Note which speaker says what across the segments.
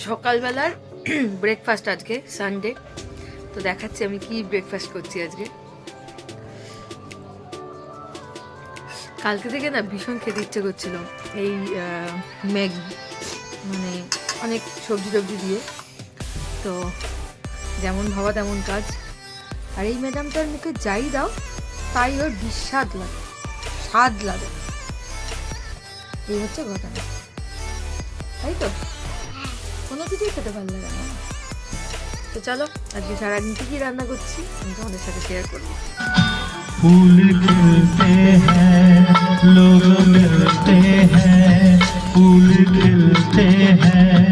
Speaker 1: সকালবেলার ব্রেকফাস্ট আজকে সানডে, তো দেখাচ্ছি আমি কি ব্রেকফাস্ট করছি আজকে। কালকে থেকে না ভীষণ খেতে ইচ্ছে করছিল এই ম্যাগি, মানে অনেক সবজি টবজি দিয়ে, তো যেমন ভাবা তেমন কাজ। আর এই ম্যাডামটার মুখে যাই দাও তাই ওর বিস্বাদ লাগে, স্বাদ লাগে, এই হচ্ছে ঘটনা, তাই তো? কোনো কিছুই খেতে ভালো লাগে না। তো চলো আজকে সারাদিন কি রান্না করছি আমি তোমাদের সাথে শেয়ার করবো।
Speaker 2: फूल खिलते हैं, लोग मिलते हैं, फूल खिलते हैं,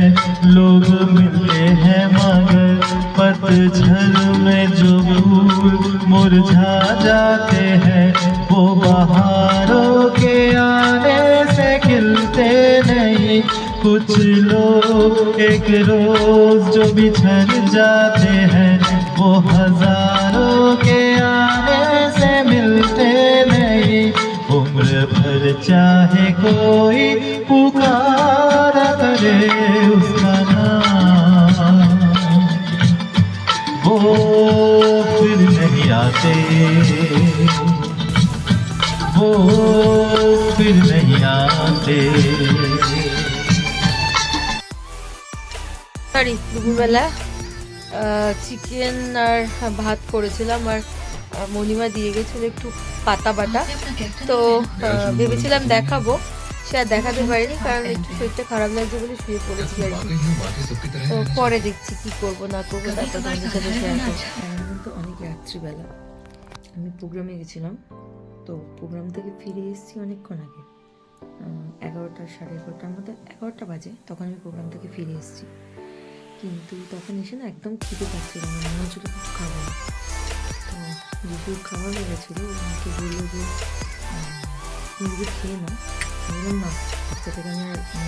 Speaker 2: लोग मिलते हैं, मगर पतझड़ में जो फूल मुरझा जाते हैं वो बहारों के आने से खिलते नहीं। कुछ लोग एक रोज जो बिछड़ जाते हैं वो हजारों के आने से मिलते नहीं। उम्र भर चाहे कोई पुकारा करे उसका नाम, वो फिर नहीं आते, वो फिर नहीं आते।
Speaker 1: সরি, দুপুরবেলা চিকেন আর ভাত করেছিলাম, আর মণিমা দিয়ে গেছিলো একটু পাতা বাটা, তো ভেবেছিলাম দেখাবো, সে আর দেখাতে পারিনি কারণ একটু শরীরটা খারাপ লাগছে বলে শুয়ে পড়েছি আর কি। তো পরে দেখছি কি করবো না করবো, তারপর তোমাদের সাথে শেয়ার করবো। কিন্তু অনেক রাত্রিবেলা আমি প্রোগ্রামে গেছিলাম, তো প্রোগ্রাম থেকে ফিরে এসেছি অনেকক্ষণ আগে, 11টা সাড়ে 11টার মধ্যে, 11টা বাজে তখন আমি প্রোগ্রাম থেকে ফিরে এসেছি। কিন্তু তখন এসে না একদম খিদে পাচ্ছিল না, মনে হচ্ছিল কিছু খাবো না। তো যেহেতু খাওয়া হয়ে গেছিলো, আমাকে বললো যে তুমি যদি খেয়ে নাও, বললাম না আজকে থেকে আমি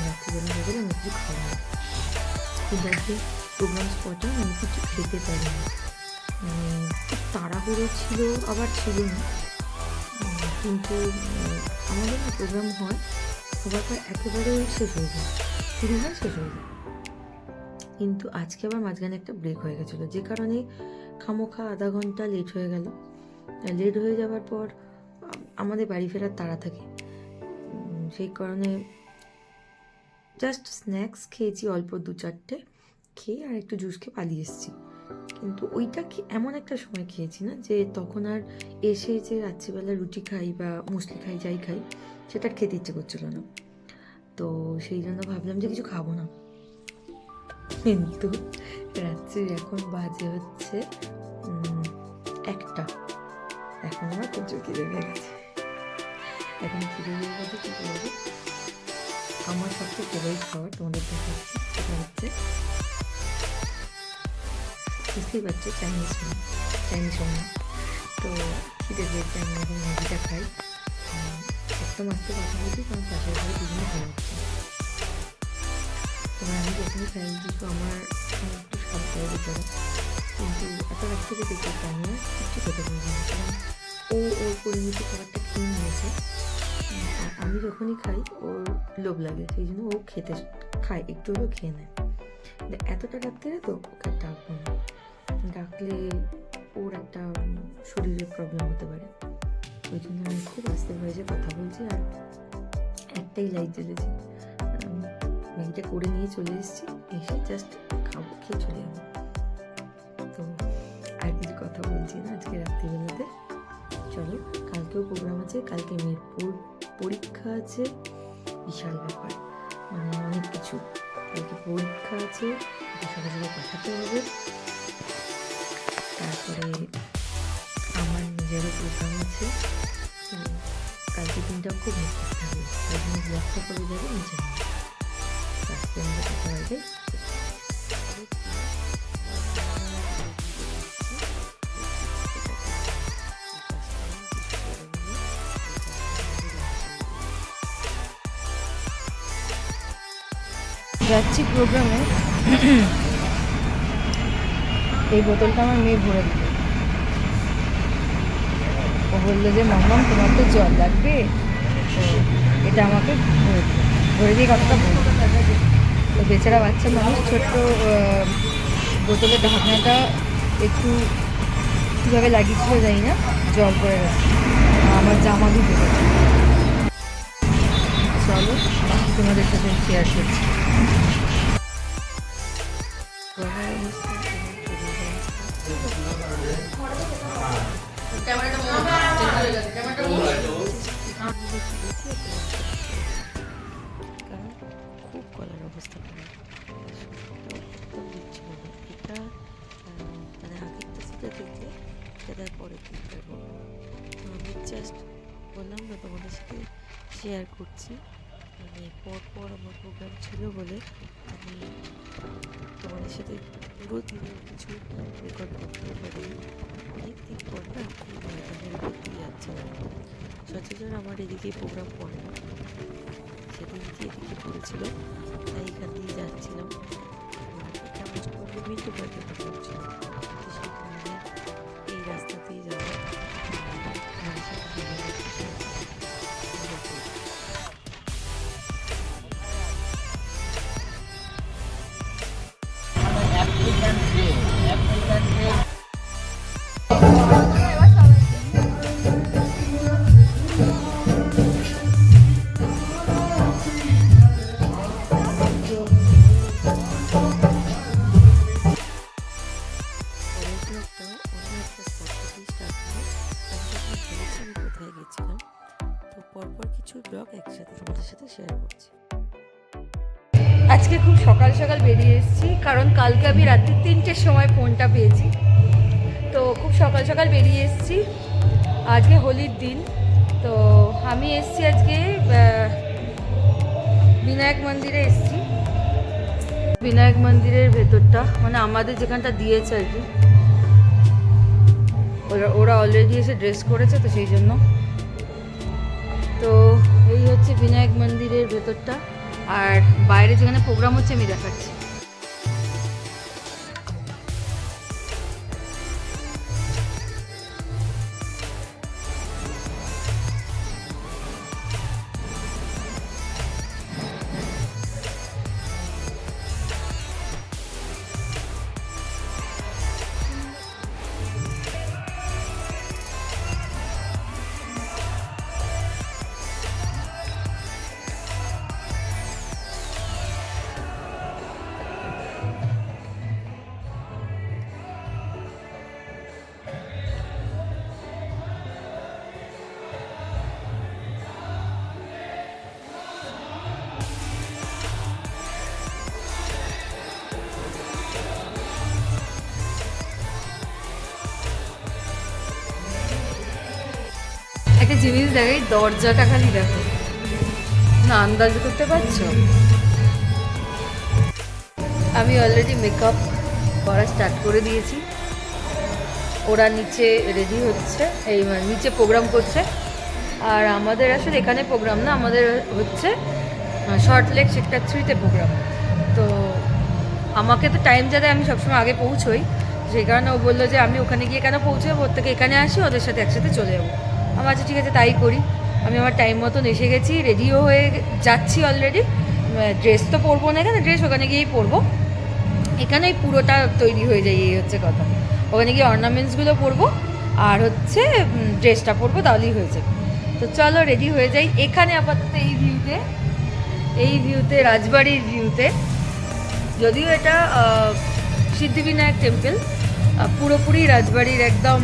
Speaker 1: রাত্রিবেলা হয়ে গেলে আমি কিছু খাবো না। কিন্তু আজকে প্রোগ্রাম স্পটে আমি কিছু খেতে পারিনি, খুব তাড়াহুড়ো ছিল আবার ছিল না। কিন্তু আমাদের না প্রোগ্রাম হয় সবার পর একেবারে শেষ হয়ে যায়, শুরু হয় শেষ হয়ে যায়। কিন্তু আজকে আবার মাঝখানে একটা ব্রেক হয়ে গেছিলো, যে কারণে খামোখা আধা ঘন্টা লেট হয়ে গেল। লেট হয়ে যাওয়ার পর আমাদের বাড়ি ফেরার তাড়া থাকে, সেই কারণে জাস্ট স্ন্যাক্স খেয়েছি অল্প 2-4টে, খেয়ে আর একটু জুস খেয়ে পালিয়ে এসেছি। কিন্তু ওইটা কি এমন একটা সময় খেয়েছি না যে তখন আর এসে যে রাত্রিবেলা রুটি খাই বা মুসলি খাই যাই খাই সেটা খেতে ইচ্ছে করছিল না। তো সেই জন্য ভাবলাম যে কিছু খাবো না। কিন্তু রাত্রি এখন বাজে হচ্ছে 1টা, এখন আমার প্রচুর খিদে পেয়ে গেছে। এখন খিদে পেয়ে গেছে কী করবো, আমার সবচেয়ে ফেভারিট খাবার তোমাদের দেখাচ্ছি, সেটা হচ্ছে বুঝতেই পারছো চাইনিজ রান্না। তো খিদে পেয়েছে, আমি এখন ম্যাগিটা খাই, একদম আস্তে কথা বলছি কারণ পাশের ঘরে দুজনে ভালো হচ্ছে। এবার আমি যখনই খাই যেহেতু আমার একটু স্বাদ করে বেচারা, কিন্তু এত রাত থেকে দেখতে আমি আর কিচ্ছু খেতে পারবো না, কারণ ও ওর পরিমিত খাবারটা খেয়ে নিয়েছে। আর আমি যখনই খাই ওর লোভ লাগে, সেই জন্য ও খেতে খায়, একটু হলেও খেয়ে নেয়। এতটা রাত্রে তো ওকে ডাকবো না, ডাকলে ওর একটা শরীরের প্রবলেম হতে পারে, ওই জন্য আমি খুব আস্তে ভয়েসে কথা বলছি আর একটাই লাইট জ্বেলেছি। ম্যাগিটা করে নিয়ে চলে এসেছি, এসে জাস্ট খাবো, খেয়ে চলে যাবো। তো আর কিছু কথা বলছি না আজকে রাত্রিবেলাতে। চলো, কালকেও প্রোগ্রাম আছে, কালকে মেয়ের পরীক্ষা আছে, বিশাল ব্যাপার, মানে অনেক কিছু। কালকে পরীক্ষা আছে, সকালে পাঠাতে হবে, তারপরে আমার নিজেরও প্রোগ্রাম আছে। তো কালকে দিনটাও খুব হেক্টিক থাকবে, তাই জন্য ব্লগটা করে যাবে নিচে। আজকে আমরা কথা বলতে যাচ্ছি প্রোগ্রামে। এই বোতলটা আমার মেয়ে ভরে দিল, বললো যে মাম্মাম তোমার তো জল লাগবে, তো এটা আমাকে ভরে দিয়ে কথাটা বলবো। তো বেচারা বাচ্চা মানুষ, ছোট্ট বোতলের ঢাকনাটা একটু কীভাবে লাগিয়েছিল জানি না, জল পড়ে গেছে, আমার জামা ধুতে গেছে। চলো বাকি তোমাদের সাথে শেয়ার করছি। খুব গলার অবস্থা একদম দিচ্ছিল না এটা, মানে আগেরটা সেটা দেখলে সেটার পরে দিকটা বলবো। তো আমি জাস্ট বললাম না তোমাদের সাথে শেয়ার করছি, মানে পরপর আমার প্রোগ্রাম ছিল বলে আমি তোমাদের সাথে পুরো দিনের কিছু রেকর্ড করতে পারিনি। অনেকদিন পর না এই ময়দানের উপর দিয়ে যাচ্ছিলাম। সচরাচর আমার এদিকে প্রোগ্রাম পড়ে না, সেদিন কি এদিকে পড়েছিল তাই এখান দিয়ে যাচ্ছিলাম। এটা মোস্ট প্রবলি মিন্টু পার্কের প্রোগ্রাম ছিল, তো সেই কারণে এই রাস্তাতেই যাওয়া। আমাদের সাথে কোথায় গেছিলাম, তো পরপর কিছু ব্লগ একসাথে তোমাদের সাথে শেয়ার করছি। আজকে খুব সকাল সকাল বেরিয়ে এসেছি, কারণ কালকে আমি রাত্রি 3টের সময় ফোনটা পেয়েছি, তো খুব সকাল সকাল বেরিয়ে এসেছি। আজকে হোলির দিন, তো আমি এসেছি আজকে বিনায়ক মন্দিরে এসেছি। বিনায়ক মন্দিরের ভেতরটা মানে আমাদের যেখানটা দিয়েছে আর কি, ওরা অলরেডি এসে ড্রেস করেছে, তো সেই জন্য। তো এই হচ্ছে বিনায়ক মন্দিরের ভেতরটা, আর বাইরে যেখানে প্রোগ্রাম হচ্ছে আমি দেখাচ্ছি। একটা জিনিস দেখাই, দরজাটা খালি দেখো না, আন্দাজ করতে পারছো? আমি অলরেডি মেকআপ করা স্টার্ট করে দিয়েছি, ওরা নিচে রেডি হচ্ছে, এই মানে নিচে প্রোগ্রাম করছে। আর আমাদের আসলে এখানে প্রোগ্রাম না, আমাদের হচ্ছে শর্ট লেক সেক্টর 3-তে প্রোগ্রাম। তো আমাকে তো টাইম যাতে আমি সবসময় আগে পৌঁছোই, সেই কারণে ও বললো যে আমি ওখানে গিয়ে কেন পৌঁছাবো, ওর থেকে এখানে আসি, ওদের সাথে একসাথে চলে যাবো। আমার আচ্ছা ঠিক আছে তাই করি। আমি আমার টাইম মতন এসে গেছি, রেডিও হয়ে যাচ্ছি অলরেডি। ড্রেস তো পরবো না এখানে, ড্রেস ওখানে গিয়েই পরবো, এখানেই পুরোটা তৈরি হয়ে যায়, এই হচ্ছে কথা। ওখানে গিয়ে অর্নামেন্টসগুলো পরবো আর হচ্ছে ড্রেসটা পরবো, তাহলেই হয়ে যাবে। তো চলো রেডি হয়ে যাই। এখানে আপাতত এই ভিউতে রাজবাড়ির ভিউতে, যদিও এটা সিদ্ধিবিনায়ক টেম্পল, পুরোপুরি রাজবাড়ির একদম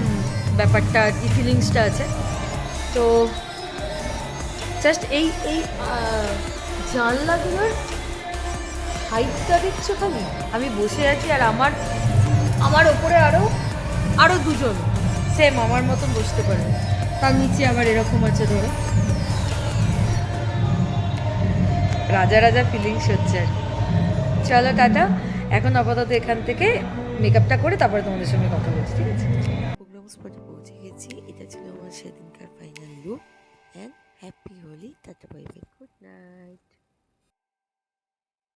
Speaker 1: ব্যাপারটা আর কি, ফিলিংসটা আছে। তো জাস্ট এই জানলাগুলোর হাইটটা দেখছো খালি, আমি বসে আছি আর আমার ওপরে আরও দুজন সেম আমার মতন বসতে পারে, তার নিচে আবার এরকম আছে, ধরো রাজা রাজা ফিলিংস হচ্ছে আর কি। চলো টাটা, এখন আপাতত এখান থেকে মেকআপটা করে তারপরে তোমাদের সঙ্গে কথা বলছি, ঠিক আছে? প্রোগ্রাম স্পটে পৌঁছে গেছি, এটা ছিল আমার সেদিনকার final look. And happy Holi, tata bye bye, good night.